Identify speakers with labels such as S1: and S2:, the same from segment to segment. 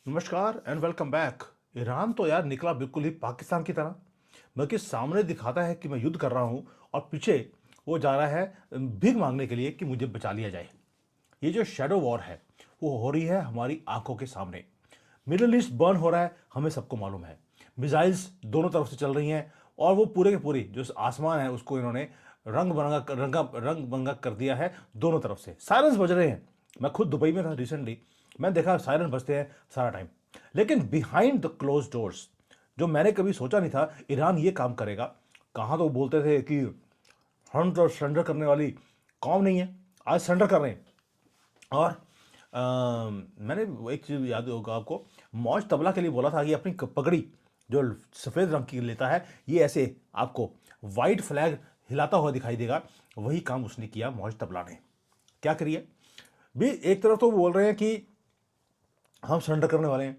S1: नमस्कार and welcome back. Iran तो यार निकला बिल्कुल ही पाकिस्तान की तरह, बल्कि सामने दिखाता है कि मैं युद्ध कर रहा हूं और पीछे वो जा रहा है भीख मांगने के लिए कि मुझे बचा लिया जाए। ये जो शैडो वॉर है वो हो रही है हमारी आंखों के सामने। मिडिल ईस्ट बर्न हो रहा है, हमें सबको मालूम है। मिसाइल्स दोनों तरफ से चल रही हैं और वो पूरे के पूरी जो आसमान है उसको इन्होंने रंग बरंगा कर दिया है। दोनों तरफ से सायरन्स बज रहे हैं। मैं खुद दुबई में था रिसेंटली, मैं देखा सायरन बजते हैं सारा टाइम। लेकिन बिहाइंड द क्लोज डोर्स जो मैंने कभी सोचा नहीं था ईरान ये काम करेगा। कहाँ तो बोलते थे कि हम तो सरेंडर करने वाली कौम नहीं है, आज सरेंडर कर रहे हैं। और मैंने वो एक चीज़ याद होगा आपको, मौज तबला के लिए बोला था कि अपनी पगड़ी जो सफ़ेद रंग की लेता है ये ऐसे आपको वाइट फ्लैग हिलाता हुआ दिखाई देगा। वही काम उसने किया मौज तबला ने। क्या करिए भी, एक तरफ तो बोल रहे हैं कि हम सरेंडर करने वाले हैं,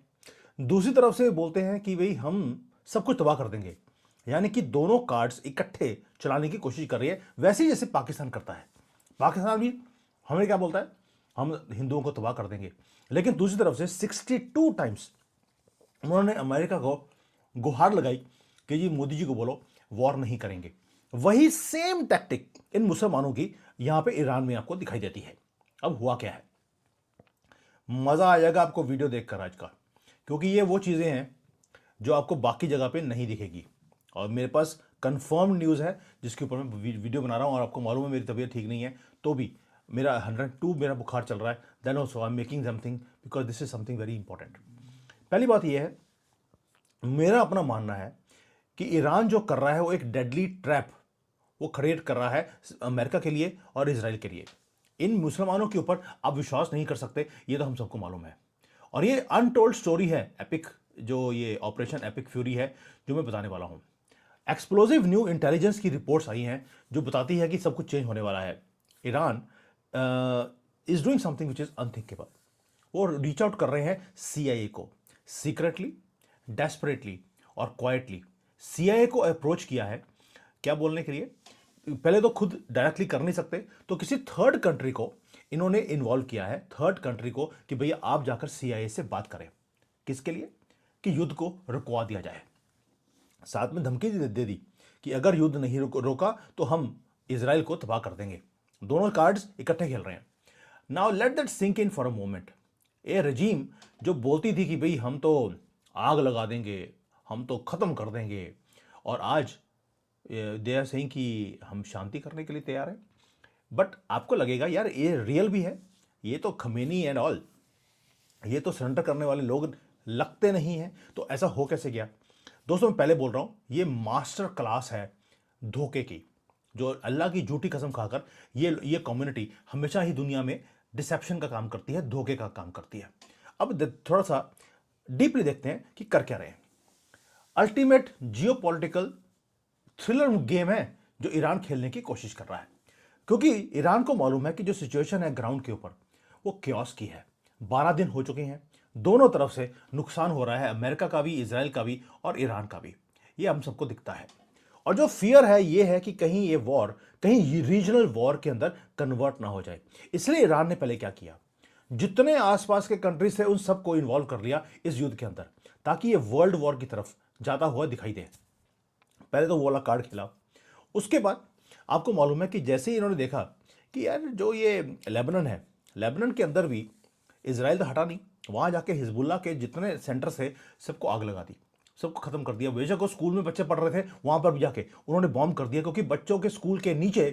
S1: दूसरी तरफ से बोलते हैं कि भाई हम सब कुछ तबाह कर देंगे। यानी कि दोनों कार्ड्स इकट्ठे चलाने की कोशिश कर रही है, वैसे ही जैसे पाकिस्तान करता है। पाकिस्तान भी हमें क्या बोलता है, हम हिंदुओं को तबाह कर देंगे। लेकिन दूसरी तरफ से 62 टाइम्स उन्होंने अमेरिका को गुहार लगाई कि जी मोदी जी को बोलो वॉर नहीं करेंगे। वही सेम टैक्टिक इन मुसलमानों की यहां पे ईरान में आपको दिखाई देती है। अब हुआ क्या है, मज़ा आ जाएगा आपको वीडियो देखकर आज का, क्योंकि ये वो चीज़ें हैं जो आपको बाकी जगह पे नहीं दिखेगी। और मेरे पास कंफर्म न्यूज़ है जिसके ऊपर मैं वीडियो बना रहा हूँ। और आपको मालूम है मेरी तबीयत ठीक नहीं है, तो भी मेरा 102 मेरा बुखार चल रहा है। Then also I am making something because this is something very important. पहली बात यह है, मेरा अपना मानना है कि ईरान जो कर रहा है वो एक डेडली ट्रैप वो क्रिएट कर रहा है अमेरिका के लिए और इसराइल के लिए। इन मुसलमानों के ऊपर आप विश्वास नहीं कर सकते, ये तो हम सबको मालूम है। और ये अनटोल्ड स्टोरी है, एपिक जो ये ऑपरेशन एपिक फ्यूरी है जो मैं बताने वाला हूं। एक्सप्लोजिव न्यू इंटेलिजेंस की रिपोर्ट्स आई हैं जो बताती है कि सब कुछ चेंज होने वाला है। Iran is doing something which is unthinkable. वो रीच आउट कर रहे हैं सीआईए को, सीक्रेटली, डेस्परेटली और क्वाइटली। सीआईए को अप्रोच किया है, क्या बोलने के लिए, पहले तो खुद डायरेक्टली कर नहीं सकते तो किसी थर्ड कंट्री को इन्होंने इन्वॉल्व किया है, थर्ड कंट्री को, कि भैया आप जाकर सीआईए से बात करें। किसके लिए, कि युद्ध को रुकवा दिया जाए। साथ में धमकी दे दी कि अगर युद्ध नहीं रोका तो हम इसराइल को तबाह कर देंगे। दोनों कार्ड्स इकट्ठे खेल रहे हैं। Now let that sink in for a moment. A regime जो बोलती थी कि भाई हम तो आग लगा देंगे, हम तो खत्म कर देंगे, और आज दे आर सेइंग कि हम शांति करने के लिए तैयार हैं। बट आपको लगेगा यार ये रियल भी है, ये तो खमेनी एंड ऑल, ये तो सरेंडर करने वाले लोग लगते नहीं हैं, तो ऐसा हो कैसे गया। दोस्तों मैं पहले बोल रहा हूं, ये मास्टर क्लास है धोखे की। जो अल्लाह की झूठी कसम खाकर ये कम्युनिटी हमेशा ही दुनिया में डिसेप्शन का काम करती है, धोखे का काम करती है। अब थोड़ा सा डीपली देखते हैं कि कर क्या रहे हैं। अल्टीमेट जियोपॉलिटिकल थ्रिलर गेम है जो ईरान खेलने की कोशिश कर रहा है, क्योंकि ईरान को मालूम है कि जो सिचुएशन है ग्राउंड के ऊपर वो क्योस की है। 12 दिन हो चुके हैं, दोनों तरफ से नुकसान हो रहा है, अमेरिका का भी, इसराइल का भी और ईरान का भी। ये हम सबको दिखता है। और जो फियर है ये है कि कहीं ये वॉर कहीं रीजनल वॉर के अंदर कन्वर्ट ना हो जाए। इसलिए ईरान ने पहले क्या किया, जितने आसपास के कंट्रीज थे उन सबको इन्वॉल्व कर लिया इस युद्ध के अंदर, ताकि ये वर्ल्ड वॉर की तरफ जाता हुआ दिखाई दे। पहले तो वो वाला कार्ड खेला। उसके बाद आपको मालूम है कि जैसे ही इन्होंने देखा कि यार जो ये लेबनान है, लेबनान के अंदर भी इसराइल तो हटा नहीं, वहाँ जाके हिजबुल्ला के जितने सेंटर्स थे सबको आग लगा दी, सबको खत्म कर दिया। बेशक वो स्कूल में बच्चे पढ़ रहे थे वहाँ पर भी जाके उन्होंने बॉम्ब कर दिया, क्योंकि बच्चों के स्कूल के नीचे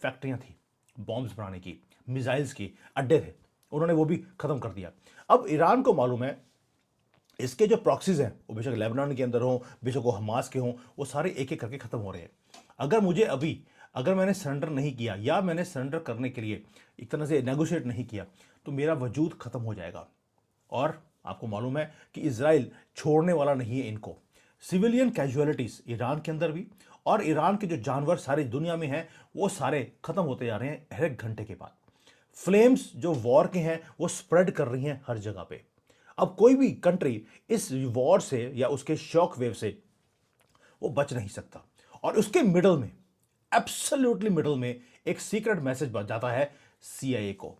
S1: फैक्ट्रियाँ थी बॉम्ब्स बनाने की, मिसाइल्स की अड्डे थे, उन्होंने वो भी खत्म कर दिया। अब ईरान को मालूम है इसके जो प्रॉक्सीज हैं वो बेशक लेबनान के अंदर हों, बेशक वो हमास के हों, वो सारे एक एक करके खत्म हो रहे हैं। अगर मुझे अभी, अगर मैंने सरेंडर नहीं किया या मैंने सरेंडर करने के लिए एक तरह से नेगोशिएट नहीं किया तो मेरा वजूद खत्म हो जाएगा। और आपको मालूम है कि इसराइल छोड़ने वाला नहीं है इनको। सिविलियन कैजुअलिटीज ईरान के अंदर भी और ईरान के जो जानवर सारी दुनिया में हैं वो सारे खत्म होते जा रहे हैं हर एक घंटे के बाद। फ्लेम्स जो वॉर के हैं वो स्प्रेड कर रही हैं हर जगह पे। अब कोई भी कंट्री इस वॉर से या उसके शॉक वेव से वो बच नहीं सकता। और उसके मिडल में, एब्सोल्युटली मिडल में, एक सीक्रेट मैसेज बच जाता है सीआईए को।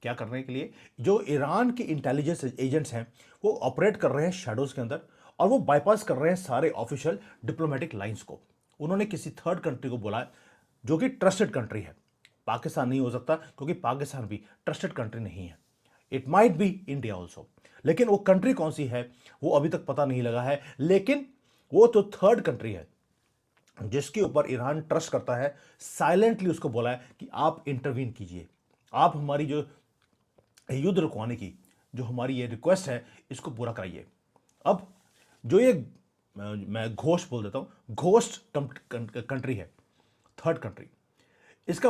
S1: क्या करने के लिए? जो ईरान के इंटेलिजेंस एजेंट्स हैं वो ऑपरेट कर रहे हैं शैडोज के अंदर, और वो बाईपास कर रहे हैं सारे ऑफिशियल डिप्लोमेटिक लाइंस को। उन्होंने किसी थर्ड कंट्री को बोला जो कि ट्रस्टेड कंट्री है। पाकिस्तान नहीं हो सकता क्योंकि पाकिस्तान भी ट्रस्टेड कंट्री नहीं है। It might be India also, लेकिन वो कंट्री कौन सी है वो अभी तक पता नहीं लगा है। लेकिन वो तो थर्ड कंट्री है जिसके ऊपर ईरान ट्रस्ट करता है। साइलेंटली उसको बोला है कि आप इंटरवीन कीजिए, आप हमारी जो युद्ध रुकवाने की जो हमारी ये रिक्वेस्ट है इसको पूरा कराइए। अब जो ये मैं घोस्ट बोल देता हूं, घोस्ट कंट्री है, थर्ड कंट्री, इसका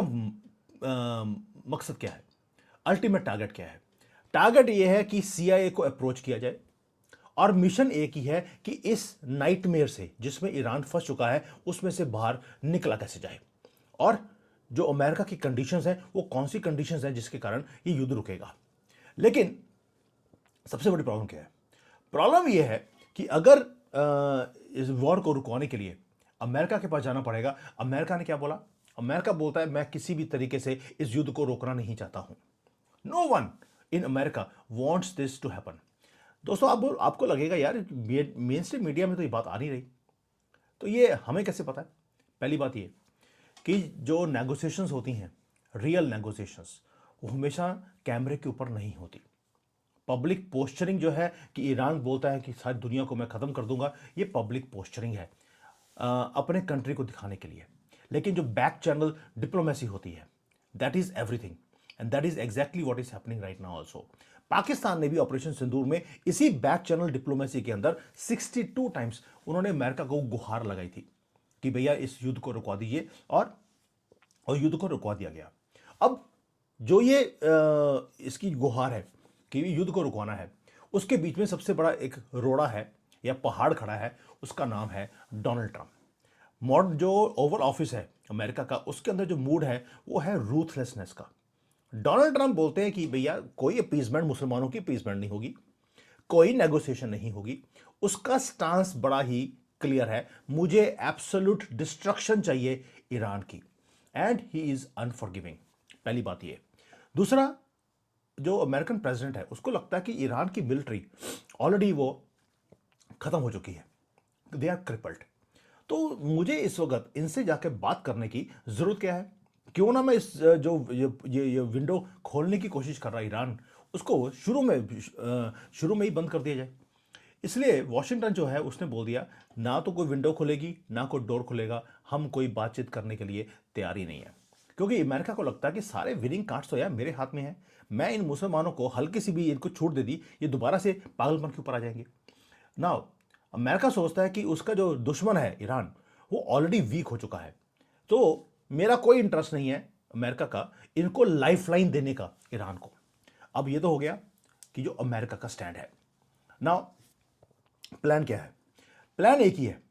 S1: मकसद क्या है, अल्टीमेट टारगेट क्या है? टारगेट ये है कि सीआईए को अप्रोच किया जाए, और मिशन एक ही है कि इस नाइटमेयर से जिसमें ईरान फंस चुका है उसमें से बाहर निकला कैसे जाए, और जो अमेरिका की कंडीशंस हैं वो कौन सी कंडीशंस हैं जिसके कारण ये युद्ध रुकेगा। लेकिन सबसे बड़ी प्रॉब्लम क्या है? प्रॉब्लम यह है कि अगर इस वॉर को रुकवाने के लिए अमेरिका के पास जाना पड़ेगा। अमेरिका ने क्या बोला? अमेरिका बोलता है मैं किसी भी तरीके से इस युद्ध को रोकना नहीं चाहता हूं। No one in America wants this to happen. दोस्तों आपको लगेगा यार मेन स्ट्रीम मीडिया में तो ये बात आ नहीं रही, तो ये हमें कैसे पता है? पहली बात ये कि जो नेगोशिएशंस होती हैं, रियल नेगोशिएशंस, वो हमेशा कैमरे के ऊपर नहीं होती। पब्लिक पोस्चरिंग जो है कि ईरान बोलता है कि सारी दुनिया को मैं ख़त्म कर दूंगा, ये पब्लिक पोस्चरिंग है अपने कंट्री को दिखाने के लिए। लेकिन जो बैक चैनल डिप्लोमेसी होती है, that is everything, and that is exactly what is happening right now also. Pakistan ने भी ऑपरेशन सिंदूर में इसी बैक चैनल डिप्लोमेसी के अंदर 62 टाइम्स उन्होंने अमेरिका को गुहार लगाई थी कि भैया इस युद्ध को रुकवा दीजिए, और युद्ध को रुकवा दिया गया। अब जो ये इसकी गुहार है कि युद्ध को रुकवाना है, उसके बीच में सबसे बड़ा एक रोड़ा है या पहाड़ खड़ा है, उसका नाम है डोनाल्ड ट्रंप। मॉडर्न जो ओवल ऑफिस है अमेरिका का, उसके अंदर जो मूड है वो है रूथलेसनेस का। डोनाल्ड ट्रंप बोलते हैं कि भैया कोई अपीसमेंट, मुसलमानों की अपीसमेंट नहीं होगी, कोई नेगोशिएशन नहीं होगी। उसका स्टांस बड़ा ही क्लियर है, मुझे एब्सोल्यूट डिस्ट्रक्शन चाहिए ईरान की, एंड ही इज अनफॉरगिविंग। पहली बात ये। दूसरा, जो अमेरिकन प्रेसिडेंट है उसको लगता है कि ईरान की मिलिट्री ऑलरेडी वो खत्म हो चुकी है, दे आर क्रिपल्ड। तो मुझे इस वक्त इनसे जाके बात करने की जरूरत क्या है? क्यों ना मैं इस जो ये विंडो खोलने की कोशिश कर रहा है ईरान, उसको शुरू में ही बंद कर दिया जाए। इसलिए वॉशिंगटन जो है उसने बोल दिया ना तो कोई विंडो खुलेगी ना कोई डोर खुलेगा, हम कोई बातचीत करने के लिए तैयार ही नहीं है। क्योंकि अमेरिका को लगता है कि सारे विनिंग कार्ड्स तो यार मेरे हाथ में है, मैं इन मुसलमानों को हल्की सी भी इनको छूट दे दी, ये दोबारा से पागलपन के ऊपर आ जाएंगे। नाउ अमेरिका सोचता है कि उसका जो दुश्मन है ईरान, वो ऑलरेडी वीक हो चुका है, तो मेरा कोई इंटरेस्ट नहीं है अमेरिका का इनको लाइफलाइन देने का ईरान को। अब ये तो हो गया कि जो अमेरिका का स्टैंड है। नाउ प्लान क्या है? प्लान एक ही है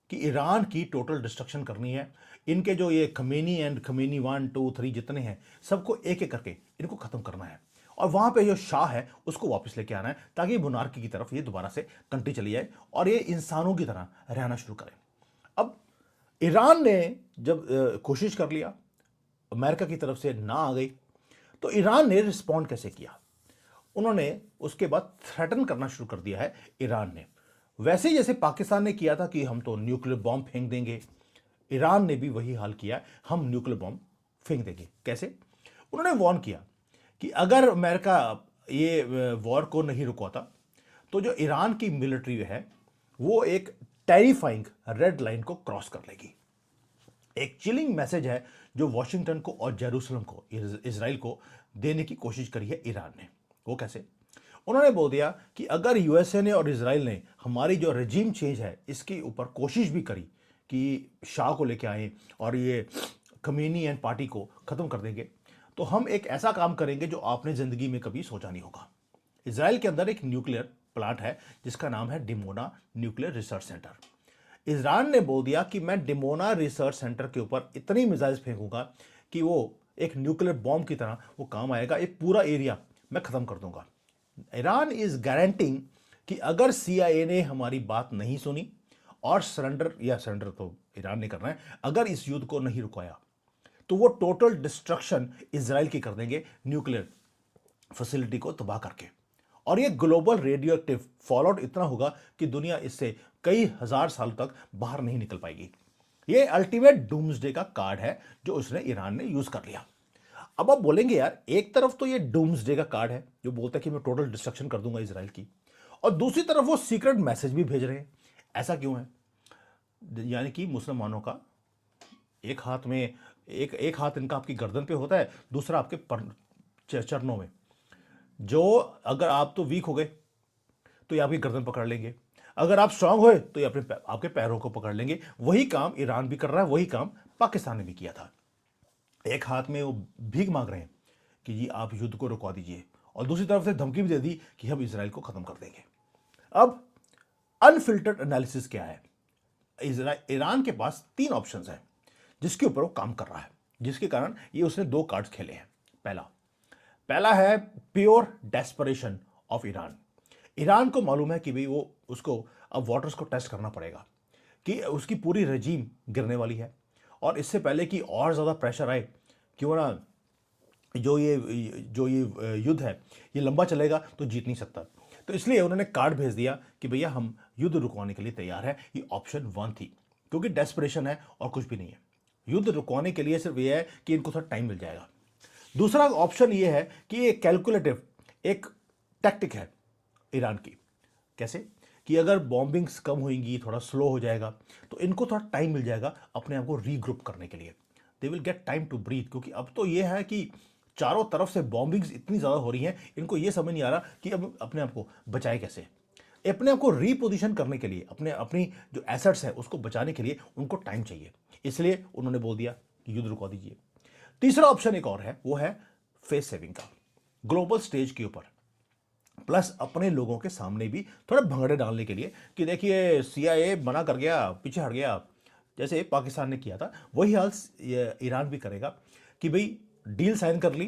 S1: कि ईरान की टोटल डिस्ट्रक्शन करनी है। इनके जो ये खमेनी एंड खमेनी 1 2 3 जितने हैं सबको एक एक करके इनको खत्म करना है, और वहां पे जो शाह है उसको वापस लेके आना है ताकि मोनार्की की तरफ ये दोबारा से कंट्री चली जाए और ये इंसानों की तरह रहना शुरू करे। अब ईरान ने जब कोशिश कर लिया, अमेरिका की तरफ से ना आ गई, तो ईरान ने रिस्पॉन्ड कैसे किया? उन्होंने उसके बाद थ्रेटन करना शुरू कर दिया है ईरान ने, वैसे ही जैसे पाकिस्तान ने किया था कि हम तो न्यूक्लियर बॉम्ब फेंक देंगे। ईरान ने भी वही हाल किया, हम न्यूक्लियर बॉम्ब फेंक देंगे। कैसे? उन्होंने वार्न किया कि अगर अमेरिका ये वॉर को नहीं रुकवाता तो जो ईरान की मिलिट्री है वो एक टेरिफाइंग रेड लाइन को क्रॉस कर लेगी। एक चिलिंग मैसेज है जो वॉशिंगटन को और जेरूसलम को, इजराइल को देने की कोशिश करी है ईरान ने। वो कैसे? उन्होंने बोल दिया कि अगर यूएसए ने और इजराइल ने हमारी जो रजीम चेंज है इसके ऊपर कोशिश भी करी कि शाह को लेके आए और ये खमीनी एंड पार्टी को ख़त्म कर देंगे, तो हम एक ऐसा काम करेंगे जो आपने ज़िंदगी में कभी सोचा नहीं होगा। इजराइल के अंदर एक न्यूक्लियर प्लांट है जिसका नाम है Dimona nuclear research centre. Israel ने बोल दिया कि मैं डिमोना रिसर्च सेंटर के ऊपर इतनी मिसाइल्स फेंकूंगा कि वो एक न्यूक्लियर बॉम्ब की तरह वो काम आएगा, एक पूरा एरिया मैं ख़त्म कर दूंगा। ईरान इज गारंटिंग कि अगर सीआईए ने हमारी बात नहीं सुनी और सरेंडर तो ईरान ने करना है, अगर इस युद्ध को नहीं रुकाया तो वो टोटल डिस्ट्रक्शन इजराइल की कर देंगे न्यूक्लियर फैसिलिटी को तबाह करके। और ये ग्लोबल रेडियो एक्टिव फॉलआउट इतना होगा कि दुनिया इससे कई हजार साल तक बाहर नहीं निकल पाएगी। ये अल्टीमेट डूम्सडे का कार्ड है जो उसने ईरान ने यूज कर लिया। अब आप बोलेंगे यार, एक तरफ तो ये डूम्सडे का कार्ड है जो बोलता है कि मैं टोटल डिस्ट्रक्शन कर दूंगा इसराइल की, और दूसरी तरफ वो सीक्रेट मैसेज भी भेज रहे हैं। ऐसा क्यों है? यानी कि मुसलमानों का एक हाथ में, एक हाथ इनका आपकी गर्दन पे होता है, दूसरा आपके चरणों में। जो अगर आप तो वीक हो गए तो ये आपकी गर्दन पकड़ लेंगे, अगर आप स्ट्रांग हुए तो ये आपके पैरों को पकड़ लेंगे। वही काम ईरान भी कर रहा है, वही काम पाकिस्तान ने भी किया था। एक हाथ में वो भीख मांग रहे हैं कि जी आप युद्ध को रुकवा दीजिए, और दूसरी तरफ से धमकी भी दे दी कि हम इसराइल को खत्म कर देंगे। अब अनफिल्टर्ड एनालिसिस क्या है? ईरान के पास 3 ऑप्शंस हैं जिसके ऊपर वो काम कर रहा है, जिसके कारण ये उसने 2 कार्ड्स खेले हैं। पहला है pure desperation of Iran. Iran को मालूम है कि भाई वो उसको अब वाटर्स को टेस्ट करना पड़ेगा, कि उसकी पूरी रजीम गिरने वाली है, और इससे पहले कि और ज़्यादा प्रेशर आए, क्यों ना जो ये युद्ध है ये लंबा चलेगा तो जीत नहीं सकता। तो इसलिए उन्होंने कार्ड भेज दिया कि भैया हम युद्ध रुकवाने के लिए तैयार है। ये ऑप्शन 1 थी, क्योंकि डेस्परेशन है और कुछ भी नहीं है। युद्ध रुकवाने के लिए सिर्फ ये है कि इनको थोड़ा टाइम मिल जाएगा। दूसरा ऑप्शन ये है कि ये कैलकुलेटिव एक टैक्टिक है ईरान की। कैसे? कि अगर बॉम्बिंग्स कम होंगी, थोड़ा स्लो हो जाएगा, तो इनको थोड़ा टाइम मिल जाएगा अपने आप को रीग्रुप करने के लिए। They will get time to breathe, क्योंकि अब तो ये है कि चारों तरफ से बॉम्बिंग्स इतनी ज़्यादा हो रही हैं, इनको ये समझ नहीं आ रहा कि अब अपने आप को बचाए कैसे। अपने आप को रीपोजिशन करने के लिए, अपनी जो एसेट्स है उसको बचाने के लिए उनको टाइम चाहिए। इसलिए उन्होंने बोल दिया कि युद्ध रुकवा दीजिए। तीसरा ऑप्शन एक और है, वो है फेस सेविंग का, ग्लोबल स्टेज के ऊपर, प्लस अपने लोगों के सामने भी थोड़ा भंगड़े डालने के लिए कि देखिए CIA मना कर गया, पीछे हट गया, जैसे पाकिस्तान ने किया था वही हाल ईरान भी करेगा कि भाई डील साइन कर ली,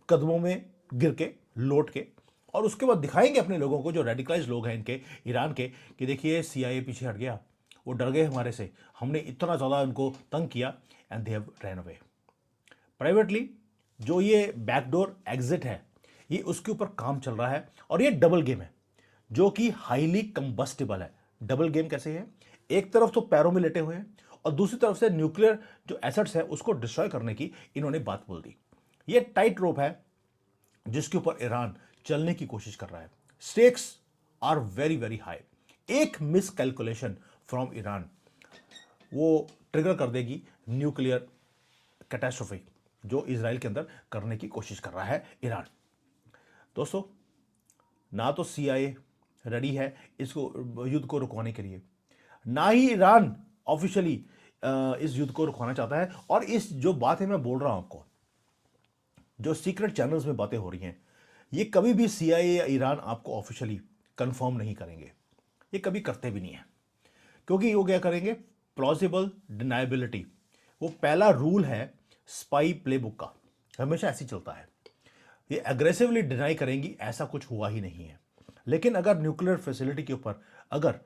S1: कदमों में गिर के, लौट के, और उसके बाद दिखाएंगे अपने लोगों को, जो रेडिकलाइज लोग हैं इनके ईरान के, कि देखिए CIA पीछे हट गया, वो डर गए हमारे से, हमने इतना ज़्यादा उनको तंग किया, and they have run away. Privately जो ये बैकडोर एग्जिट है ये उसके ऊपर काम चल रहा है, और ये डबल गेम है जो कि हाईली कंबस्टिबल है। डबल गेम कैसे है? एक तरफ तो पैरों में लेटे हुए हैं, और दूसरी तरफ से न्यूक्लियर जो एसेट्स है उसको डिस्ट्रॉय करने की इन्होंने बात बोल दी। ये टाइट रोप है जिसके ऊपर ईरान चलने की कोशिश कर रहा है। Stakes are very very high. एक मिस कैलकुलेशन फ्रॉम ईरान वो ट्रिगर कर देगी न्यूक्लियर कैटास्ट्रोफी जो इजराइल के अंदर करने की कोशिश कर रहा है ईरान। दोस्तों, ना तो CIA रेडी है इसको युद्ध को रुकवाने के लिए, ना ही ईरान ऑफिशियली इस युद्ध को रुकवाना चाहता है। और इस जो बात है मैं बोल रहा हूं आपको, जो सीक्रेट चैनल्स में बातें हो रही हैं, ये कभी भी CIA या ईरान आपको ऑफिशियली कंफर्म नहीं करेंगे, ये कभी करते भी नहीं है। क्योंकि वो क्या करेंगे? प्लॉजिबल डिनाइबिलिटी, वो पहला रूल है स्पाई प्लेबुक का, हमेशा ऐसे ही चलता है। ये एग्रेसिवली डिनाई करेंगी ऐसा कुछ हुआ ही नहीं है। लेकिन अगर न्यूक्लियर फैसिलिटी के ऊपर अगर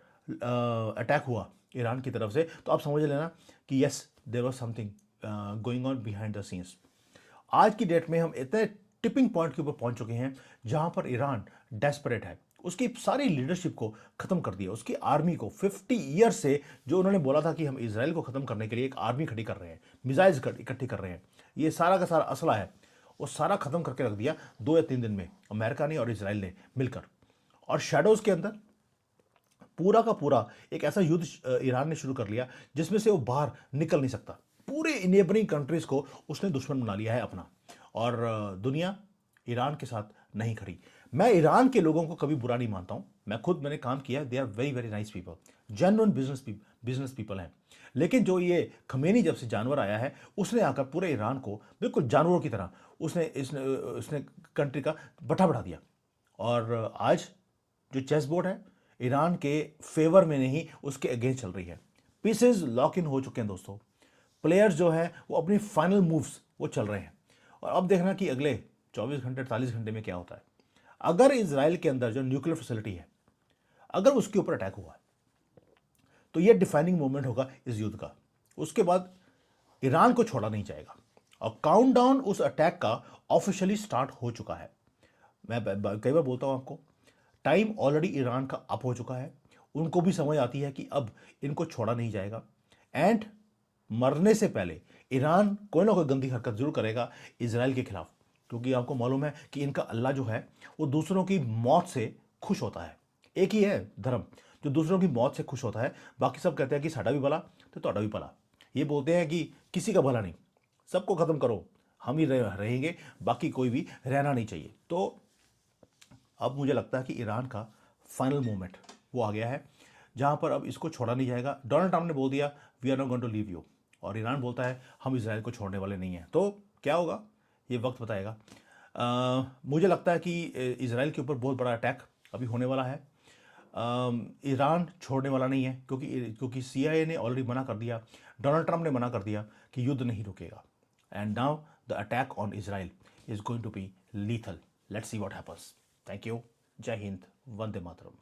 S1: अटैक हुआ ईरान की तरफ से, तो आप समझ लेना कि yes, there was something going on behind the scenes. आज की डेट में हम इतने टिपिंग पॉइंट के ऊपर पहुंच चुके हैं जहां पर ईरान डेस्परेट है, उसकी सारी लीडरशिप को खत्म कर दिया, उसकी आर्मी को 50 ईयर से जो उन्होंने बोला था कि हम इजराइल को खत्म करने के लिए एक आर्मी खड़ी कर रहे हैं, मिसाइल्स इकट्ठी कर रहे हैं, ये सारा का सारा असला है, वो सारा खत्म करके रख दिया 2 या 3 दिन में अमेरिका ने और इजराइल ने मिलकर। और शैडोज के अंदर पूरा का पूरा एक ऐसा युद्ध ईरान ने शुरू कर लिया जिसमें से वो बाहर निकल नहीं सकता। पूरे नेबरिंग कंट्रीज को उसने दुश्मन बना लिया है अपना, और दुनिया ईरान के साथ नहीं खड़ी। मैं ईरान के लोगों को कभी बुरा नहीं मानता हूं, मैंने काम किया, they are very very nice people, genuine business people हैं। लेकिन जो ये खमेनी जब से जानवर आया है, उसने आकर पूरे ईरान को बिल्कुल जानवरों की तरह उसने कंट्री का बटा बढ़ा दिया। और आज जो चेस बोर्ड है ईरान के फेवर में नहीं, उसके अगेंस्ट चल रही है। पीसेज लॉक इन हो चुके हैं दोस्तों, प्लेयर्स जो है वो अपनी फाइनल मूव्स वो चल रहे हैं। और अब देखना कि अगले 24 घंटे 48 घंटे में क्या होता है। अगर इजराइल के अंदर जो न्यूक्लियर फैसिलिटी है, अगर उसके ऊपर अटैक हुआ तो यह डिफाइनिंग मोमेंट होगा इस युद्ध का। उसके बाद ईरान को छोड़ा नहीं जाएगा, और काउंटडाउन उस अटैक का ऑफिशियली स्टार्ट हो चुका है। मैं कई बार बोलता हूँ आपको, टाइम ऑलरेडी ईरान का अप हो चुका है। उनको भी समझ आती है कि अब इनको छोड़ा नहीं जाएगा, एंड मरने से पहले ईरान कोई ना कोई गंदी हरकत जरूर करेगा इसराइल के खिलाफ, क्योंकि आपको मालूम है कि इनका अल्लाह जो है वो दूसरों की मौत से खुश होता है। एक ही है धर्म जो दूसरों की मौत से खुश होता है, बाकी सब कहते हैं कि साडा भी भला तो ਤੁਹਾਡਾ भी भला। ये बोलते हैं कि किसी का भला नहीं, सबको ख़त्म करो, हम ही रहेंगे, बाकी कोई भी रहना नहीं चाहिए। तो अब मुझे लगता है कि ईरान का फाइनल मोमेंट वो आ गया है, जहाँ पर अब इसको छोड़ा नहीं जाएगा। डोनाल्ड ट्रंप ने बोल दिया we are not going to leave you, और ईरान बोलता है हम इसराइल को छोड़ने वाले नहीं हैं। तो क्या होगा ये वक्त बताएगा। मुझे लगता है कि इसराइल के ऊपर बहुत बड़ा अटैक अभी होने वाला है। ईरान छोड़ने वाला नहीं है, क्योंकि CIA ने ऑलरेडी मना कर दिया, डोनाल्ड ट्रंप ने मना कर दिया कि युद्ध नहीं रुकेगा। And now the attack on Israel is going to be lethal. Let's see what happens. Thank you. जय हिंद। वंदे मातरम।